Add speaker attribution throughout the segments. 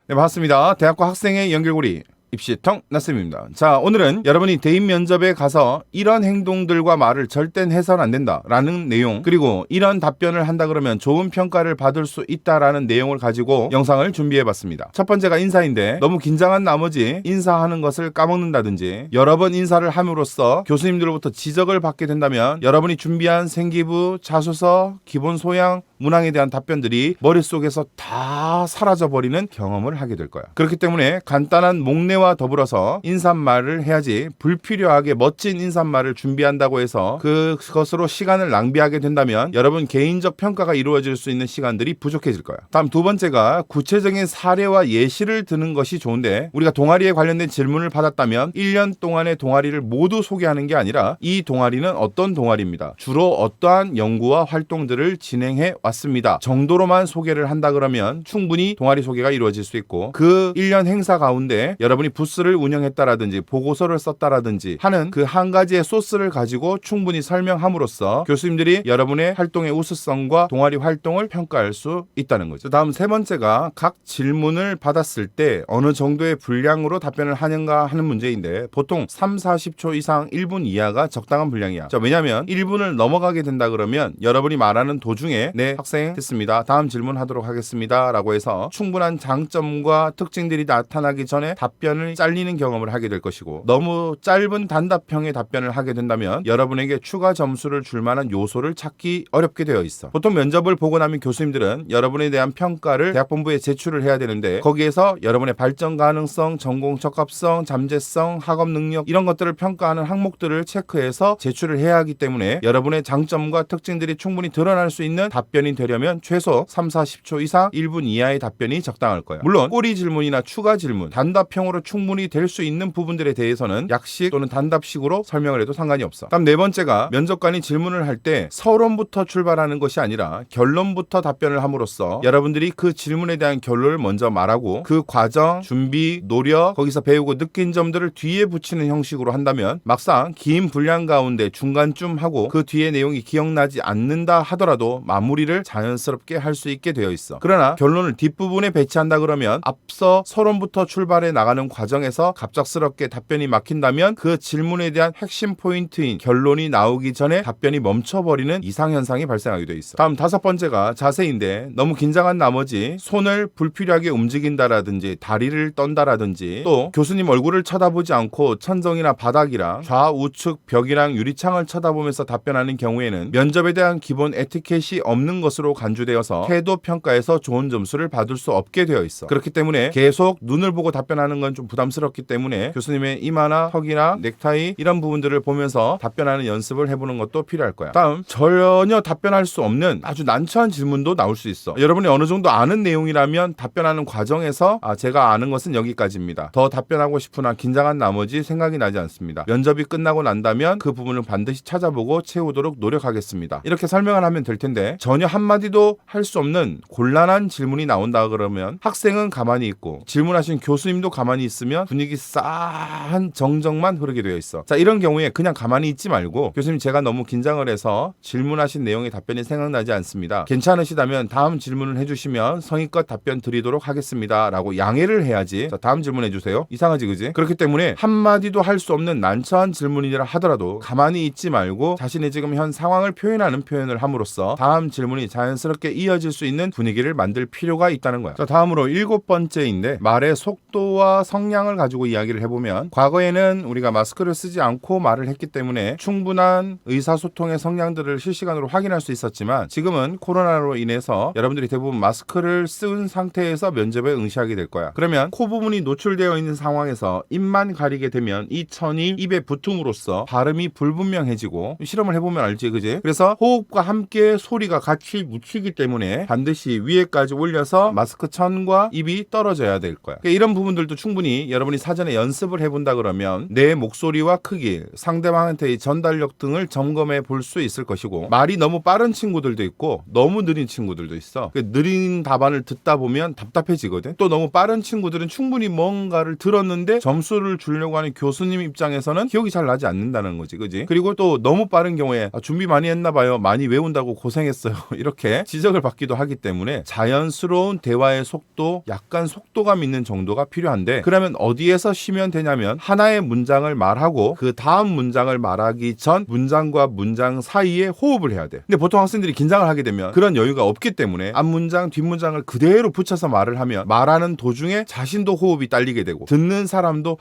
Speaker 1: 네, 반갑습니다. 대학과 학생의 연결고리 입시통 나쌤입니다. 자, 오늘은 여러분이 대입 면접에 가서 이런 행동들과 말을 절대 해서는 안 된다라는 내용, 그리고 이런 답변을 한다 그러면 좋은 평가를 받을 수 있다라는 내용을 가지고 영상을 준비해봤습니다. 첫 번째가 인사인데, 너무 긴장한 나머지 인사하는 것을 까먹는다든지 여러 번 인사를 함으로써 교수님들로부터 지적을 받게 된다면 여러분이 준비한 생기부, 자소서, 기본 소양, 문항에 대한 답변들이 머릿속에서 다 사라져버리는 경험을 하게 될 거야. 그렇기 때문에 간단한 목례와 더불어서 인사말을 해야지, 불필요하게 멋진 인사말을 준비한다고 해서 그것으로 시간을 낭비하게 된다면 여러분 개인적 평가가 이루어질 수 있는 시간들이 부족해질 거야. 다음 두 번째가 구체적인 사례와 예시를 드는 것이 좋은데, 우리가 동아리에 관련된 질문을 받았다면 1년 동안의 동아리를 모두 소개하는 게 아니라 이 동아리는 어떤 동아리입니다, 주로 어떠한 연구와 활동들을 진행해 왔습니다 정도로만 소개를 한다 그러면 충분히 동아리 소개가 이루어질 수 있고, 그 1년 행사 가운데 여러분이 부스를 운영했다라든지 보고서를 썼다라든지 하는 그 한 가지의 소스를 가지고 충분히 설명함으로써 교수님들이 여러분의 활동의 우수성과 동아리 활동을 평가할 수 있다는 거죠. 다음 세 번째가 각 질문을 받았을 때 어느 정도의 분량으로 답변을 하는가 하는 문제인데, 보통 3-40초 이상 1분 이하가 적당한 분량이야. 자, 왜냐하면 1분을 넘어가게 된다 그러면 여러분이 말하는 도중에 네 학생 됐습니다, 다음 질문 하도록 하겠습니다 라고 해서 충분한 장점과 특징들이 나타나기 전에 답변을 잘리는 경험을 하게 될 것이고, 너무 짧은 단답형의 답변을 하게 된다면 여러분에게 추가 점수를 줄 만한 요소를 찾기 어렵게 되어 있어. 보통 면접을 보고 나면 교수님들은 여러분에 대한 평가를 대학본부에 제출을 해야 되는데, 거기에서 여러분의 발전 가능성, 전공 적합성, 잠재성, 학업 능력, 이런 것들을 평가하는 항목들을 체크해서 제출을 해야 하기 때문에 여러분의 장점과 특징들이 충분히 드러날 수 있는 답변이 되려면 최소 3-40초 이상 1분 이하의 답변이 적당할 거야. 물론 꼬리 질문이나 추가 질문, 단답형으로 충분히 될 수 있는 부분들에 대해서는 약식 또는 단답식으로 설명을 해도 상관이 없어. 다음 네 번째가 면접관이 질문을 할 때 서론부터 출발하는 것이 아니라 결론부터 답변을 함으로써 여러분들이 그 질문에 대한 결론을 먼저 말하고 그 과정, 준비, 노력, 거기서 배우고 느낀 점들을 뒤에 붙이는 형식으로 한다면 막상 긴 분량 가운데 중간쯤 하고 그 뒤에 내용이 기억나지 않는다 하더라도 마무리를 자연스럽게 할 수 있게 되어 있어. 그러나 결론을 뒷부분에 배치한다 그러면 앞서 서론부터 출발해 나가는 과정에서 갑작스럽게 답변이 막힌다면 그 질문에 대한 핵심 포인트인 결론이 나오기 전에 답변이 멈춰버리는 이상현상이 발생하게 되어 있어. 다음 다섯 번째가 자세인데, 너무 긴장한 나머지 손을 불필요하게 움직인다라든지 다리를 떤다라든지 또 교수님 얼굴을 쳐다보지 않고 천정이나 바닥이랑 좌우측 벽이랑 유리창을 쳐다보면서 답변하는 경우에는 면접에 대한 기본 에티켓이 없는 것으로 간주되어서 태도 평가에서 좋은 점수를 받을 수 없게 되어 있어. 그렇기 때문에 계속 눈을 보고 답변하는 건 좀 부담스럽기 때문에 교수님의 이마나 턱이나 넥타이 이런 부분들을 보면서 답변하는 연습을 해보는 것도 필요할 거야. 다음, 전혀 답변할 수 없는 아주 난처한 질문도 나올 수 있어. 여러분이 어느 정도 아는 내용이라면 답변하는 과정에서 제가 아는 것은 여기까지입니다, 더 답변하고 싶으나 긴장한 나머지 생각이 나지 않습니다, 면접이 끝나고 난다면 그 부분을 반드시 찾아보고 채우도록 노력하겠습니다, 이렇게 설명을 하면 될 텐데, 전혀 한마디도 할 수 없는 곤란한 질문이 나온다 그러면 학생은 가만히 있고 질문하신 교수님도 가만히 있으면 분위기 싸한 정적만 흐르게 되어 있어. 자, 이런 경우에 그냥 가만히 있지 말고 교수님 제가 너무 긴장을 해서 질문하신 내용의 답변이 생각나지 않습니다, 괜찮으시다면 다음 질문을 해주시면 성의껏 답변 드리도록 하겠습니다 라고 양해를 해야지. 자, 다음 질문 해주세요. 이상하지 그지? 그렇기 때문에 한마디도 할 수 없는 난처한 질문이라 하더라도 가만히 있지 말고 자신의 지금 현 상황을 표현하는 표현을 함으로써 다음 질문이 자연스럽게 이어질 수 있는 분위기를 만들 필요가 있다는 거야. 자, 다음으로 일곱 번째인데, 말의 속도와 성량을 가지고 이야기를 해보면, 과거에는 우리가 마스크를 쓰지 않고 말을 했기 때문에 충분한 의사소통의 성량들을 실시간으로 확인할 수 있었지만, 지금은 코로나로 인해서 여러분들이 대부분 마스크를 쓴 상태에서 면접에 응시하게 될 거야. 그러면 코 부분이 노출되어 있는 상황에서 입만 가리게 되면 이 천이 입에 붙음으로써 발음이 불분명해지고, 실험을 해보면 알지 그지? 그래서 호흡과 함께 소리가 같이 묻히기 때문에 반드시 위에까지 올려서 마스크 천과 입이 떨어져야 될 거야. 그러니까 이런 부분들도 충분히 여러분이 사전에 연습을 해본다 그러면 내 목소리와 크기, 상대방한테의 전달력 등을 점검해 볼 수 있을 것이고, 말이 너무 빠른 친구들도 있고 너무 느린 친구들도 있어. 느린 답안을 듣다 보면 답답해지거든. 또 너무 빠른 친구들은 충분히 뭔가를 들었는데 점수를 주려고 하는 교수님 입장에서는 기억이 잘 나지 않는다는 거지, 그지? 그리고 또 너무 빠른 경우에 준비 많이 했나 봐요, 많이 외운다고 고생했어요 이렇게 지적을 받기도 하기 때문에 자연스러운 대화의 속도, 약간 속도감 있는 정도가 필요한데, 그러면 어디에서 쉬면 되냐면 하나의 문장을 말하고 그 다음 문장을 말하기 전 문장과 문장 사이에 호흡을 해야 돼. 근데 보통 학생들이 긴장을 하게 되면 그런 여유가 없기 때문에 앞문장, 뒷문장을 그대로 붙여서 말을 하면 말하는 도중에 자신도 호흡이 딸리게 되고 듣는 사람도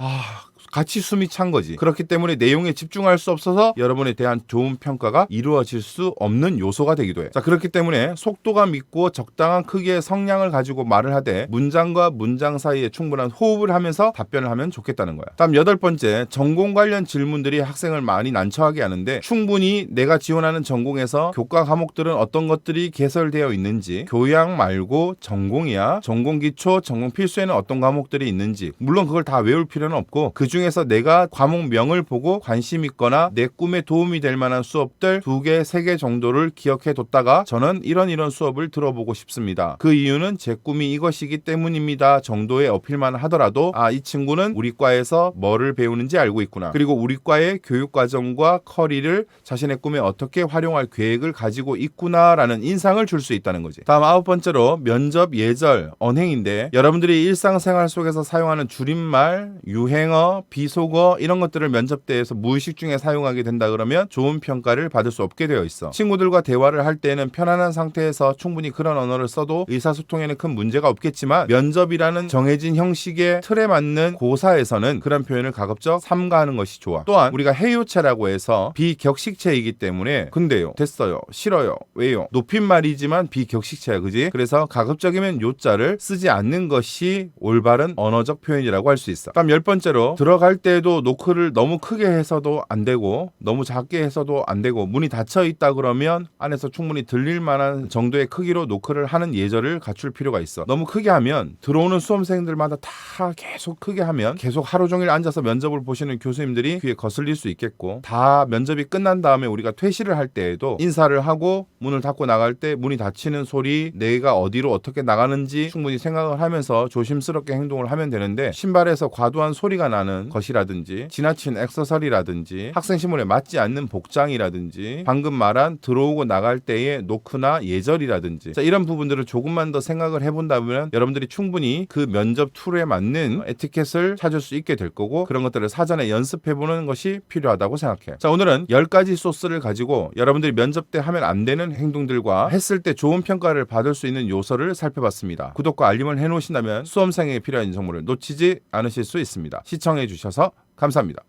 Speaker 1: 같이 숨이 찬 거지. 그렇기 때문에 내용에 집중할 수 없어서 여러분에 대한 좋은 평가가 이루어질 수 없는 요소가 되기도 해. 자, 그렇기 때문에 속도감 있고 적당한 크기의 성량을 가지고 말을 하되 문장과 문장 사이에 충분한 호흡을 하면서 답변을 하면 좋겠다는 거야. 다음 8번째, 전공 관련 질문들이 학생을 많이 난처하게 하는데, 충분히 내가 지원하는 전공에서 교과 과목들은 어떤 것들이 개설되어 있는지, 교양 말고 전공이야, 전공 기초, 전공 필수에는 어떤 과목들이 있는지, 물론 그걸 다 외울 필요는 없고 그 중에서 내가 과목명을 보고 관심 있거나 내 꿈에 도움이 될 만한 수업들 2개, 3개 정도를 기억해 뒀다가 저는 이런 수업을 들어보고 싶습니다. 그 이유는 제 꿈이 이것이기 때문입니다 정도의 어필만 하더라도 이 친구는 우리 과에서 뭐를 배우는지 알고 있구나. 그리고 우리 과의 교육과정과 커리를 자신의 꿈에 어떻게 활용할 계획을 가지고 있구나라는 인상을 줄 수 있다는 거지. 다음 9번째로 면접 예절, 언행인데, 여러분들이 일상생활 속에서 사용하는 줄임말, 유행어, 비속어 이런 것들을 면접 때에서 무의식 중에 사용하게 된다 그러면 좋은 평가를 받을 수 없게 되어 있어. 친구들과 대화를 할 때는 편안한 상태에서 충분히 그런 언어를 써도 의사소통에는 큰 문제가 없겠지만, 면접이라는 정해진 형식의 틀에 맞는 고사에서는 그런 표현을 가급적 삼가하는 것이 좋아. 또한 우리가 해요체라고 해서 비격식체이기 때문에 근데요, 됐어요, 싫어요, 왜요, 높임말이지만 비격식체야, 그지? 그래서 가급적이면 요자를 쓰지 않는 것이 올바른 언어적 표현이라고 할 수 있어. 다음 10번째로, 들어갈 때도 노크를 너무 크게 해서도 안 되고 너무 작게 해서도 안 되고, 문이 닫혀 있다 그러면 안에서 충분히 들릴 만한 정도의 크기로 노크를 하는 예절을 갖출 필요가 있어. 너무 크게 하면 들어오는 수험생들마다 다 계속 크게 하면 계속 하루 종일 앉아서 면접을 보시는 교수님들이 귀에 거슬릴 수 있겠고, 다 면접이 끝난 다음에 우리가 퇴실을 할 때에도 인사를 하고 문을 닫고 나갈 때 문이 닫히는 소리, 내가 어디로 어떻게 나가는지 충분히 생각을 하면서 조심스럽게 행동을 하면 되는데, 신발에서 과도한 소리가 나는 것이라든지 지나친 액세서리라든지 학생 신문에 맞지 않는 복장이라든지 방금 말한 들어오고 나갈 때의 노크나 예절이라든지, 자, 이런 부분들을 조금만 더 생각을 해본다면 여러분들이 충분히 그 면접 툴에 맞는 에티켓을 찾을 수 있게 될 거고, 그런 것들을 사전에 연습해보는 것이 필요하다고 생각해. 자, 오늘은 10가지 소스를 가지고 여러분들이 면접 때 하면 안 되는 행동들과 했을 때 좋은 평가를 받을 수 있는 요소를 살펴봤습니다. 구독과 알림을 해놓으신다면 수험생에게 필요한 정보를 놓치지 않으실 수 있습니다. 시청해 주셔서 감사합니다.